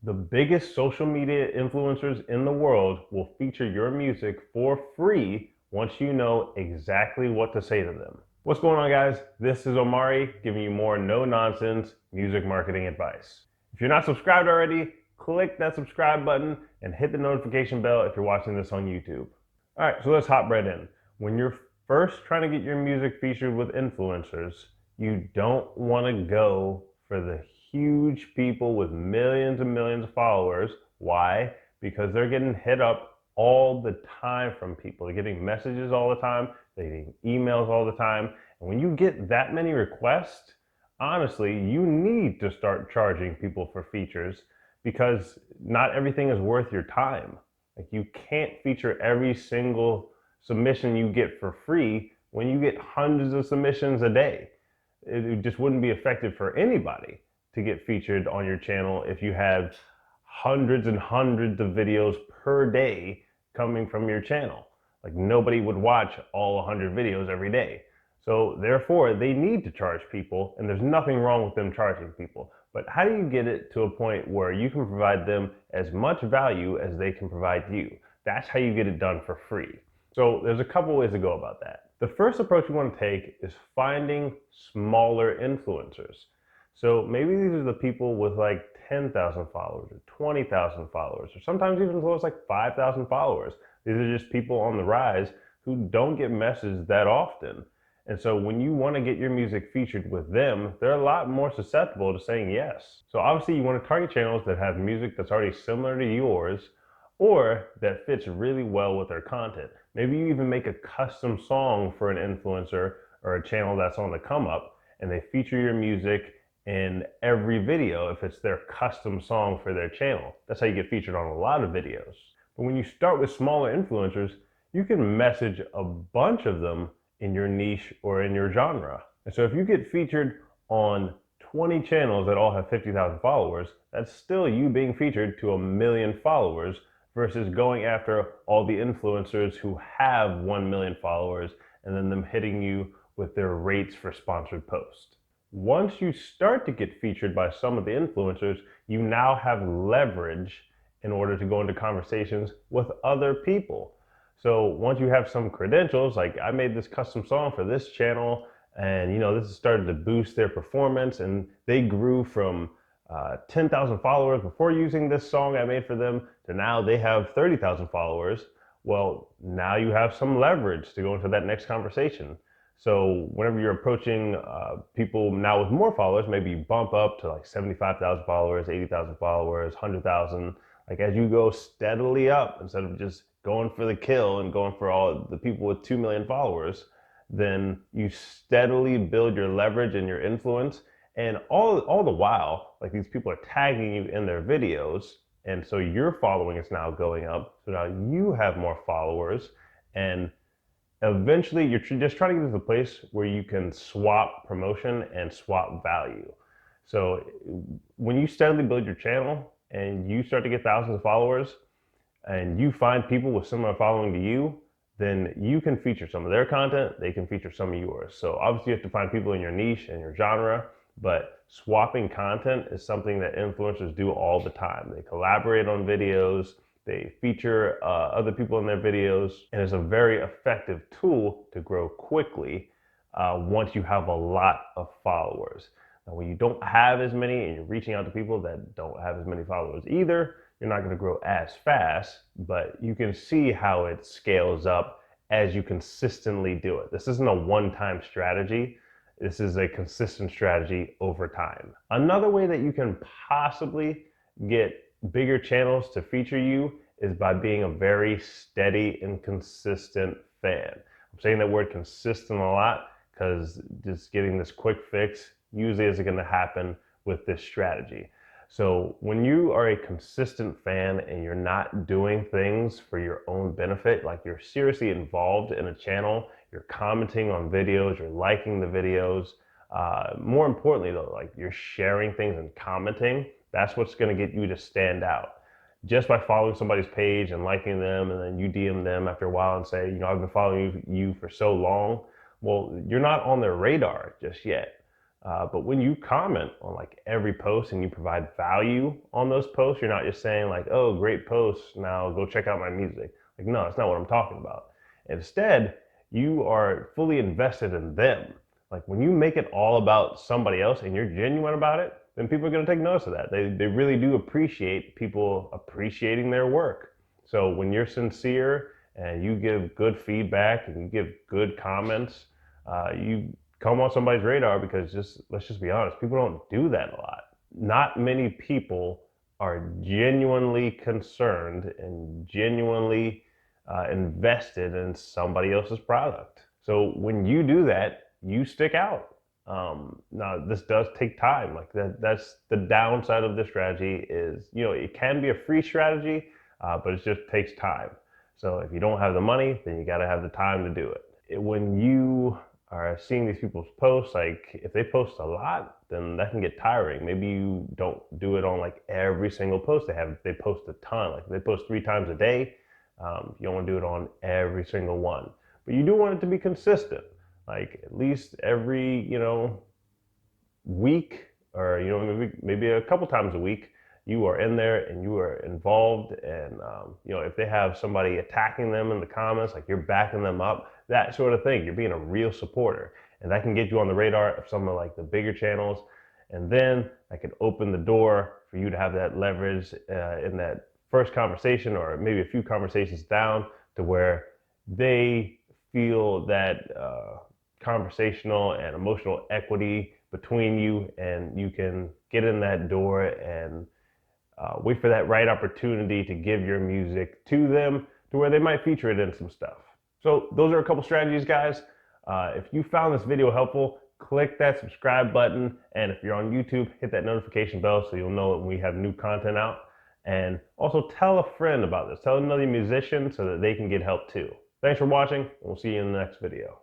The biggest social media influencers in the world will feature your music for free once you know exactly what to say to them. What's going on, guys? This is Omari giving you more no-nonsense music marketing advice. If you're not subscribed already, click that subscribe button and hit the notification bell if you're watching this on YouTube. All right, so let's hop right in. When you're first trying to get your music featured with influencers, you don't want to go for the huge people with millions and millions of followers. Why? Because they're getting hit up all the time from people. They're getting messages all the time, they're getting emails all the time. And when you get that many requests, honestly, you need to start charging people for features because not everything is worth your time. Like, you can't feature every single submission you get for free when you get hundreds of submissions a day. It just wouldn't be effective for anybody to get featured on your channel if you have hundreds and hundreds of videos per day coming from your channel. Like, nobody would watch all 100 videos every day. So therefore, they need to charge people, and there's nothing wrong with them charging people. But how do you get it to a point where you can provide them as much value as they can provide you? That's how you get it done for free. So there's a couple ways to go about that. The first approach you want to take is finding smaller influencers. So maybe these are the people with like 10,000 followers or 20,000 followers, or sometimes even as low as like 5,000 followers. These are just people on the rise who don't get messages that often. And so when you want to get your music featured with them, they're a lot more susceptible to saying yes. So obviously you want to target channels that have music that's already similar to yours, or that fits really well with their content. Maybe you even make a custom song for an influencer or a channel that's on the come up, and they feature your music in every video if it's their custom song for their channel. That's how you get featured on a lot of videos. But when you start with smaller influencers, you can message a bunch of them in your niche or in your genre. And so if you get featured on 20 channels that all have 50,000 followers, that's still you being featured to 1 million followers versus going after all the influencers who have 1 million followers and then them hitting you with their rates for sponsored posts. Once you start to get featured by some of the influencers, you now have leverage in order to go into conversations with other people. So once you have some credentials, like I made this custom song for this channel, and this has started to boost their performance, and they grew from 10,000 followers before using this song I made for them to now they have 30,000 followers. Well, now you have some leverage to go into that next conversation. So whenever you're approaching people now with more followers, maybe you bump up to like 75,000 followers, 80,000 followers, 100,000. Like, as you go steadily up, instead of just going for the kill and going for all the people with 2 million followers, then you steadily build your leverage and your influence. And all the while, like, these people are tagging you in their videos. And so your following is now going up. So now you have more followers. And eventually you're just trying to get to the place where you can swap promotion and swap value. So when you steadily build your channel and you start to get thousands of followers and you find people with similar following to you, then you can feature some of their content, they can feature some of yours. So obviously you have to find people in your niche and your genre, but swapping content is something that influencers do all the time. They collaborate on videos, they feature other people in their videos, and it's a very effective tool to grow quickly once you have a lot of followers. Now, when you don't have as many and you're reaching out to people that don't have as many followers either, you're not going to grow as fast, but you can see how it scales up as you consistently do it. This isn't a one-time strategy. This is a consistent strategy over time. Another way that you can possibly get bigger channels to feature you is by being a very steady and consistent fan. I'm saying that word consistent a lot because just getting this quick fix usually isn't going to happen with this strategy. So when you are a consistent fan and you're not doing things for your own benefit, like you're seriously involved in a channel, you're commenting on videos, you're liking the videos, more importantly though, like you're sharing things and commenting, that's what's going to get you to stand out. Just by following somebody's page and liking them, and then you DM them after a while and say, I've been following you for so long. Well, you're not on their radar just yet. But when you comment on like every post and you provide value on those posts, you're not just saying like, oh, great post, now go check out my music. Like, no, that's not what I'm talking about. Instead, you are fully invested in them. Like when you make it all about somebody else and you're genuine about it, then people are going to take notice of that. They really do appreciate people appreciating their work. So when you're sincere and you give good feedback and you give good comments, you come on somebody's radar, because let's just be honest, people don't do that a lot. Not many people are genuinely concerned and genuinely invested in somebody else's product. So when you do that, you stick out. Now this does take time. Like that's the downside of this strategy is, it can be a free strategy, but it just takes time. So if you don't have the money, then you got to have the time to do it. When you are seeing these people's posts, like if they post a lot, then that can get tiring. Maybe you don't do it on like every single post they have. They post a ton, like if they post 3 times a day, you don't want to do it on every single one. But you do want it to be consistent, like at least every, week, or maybe a couple times a week, you are in there and you are involved. And if they have somebody attacking them in the comments, like you're backing them up, that sort of thing. You're being a real supporter, and that can get you on the radar of some of like the bigger channels. And then that can open the door for you to have that leverage in that first conversation, or maybe a few conversations down, to where they feel that conversational and emotional equity between you, and you can get in that door and wait for that right opportunity to give your music to them, to where they might feature it in some stuff. So those are a couple strategies, guys. If you found this video helpful, click that subscribe button. And if you're on YouTube, hit that notification bell so you'll know when we have new content out. And also tell a friend about this. Tell another musician so that they can get help too. Thanks for watching, and we'll see you in the next video.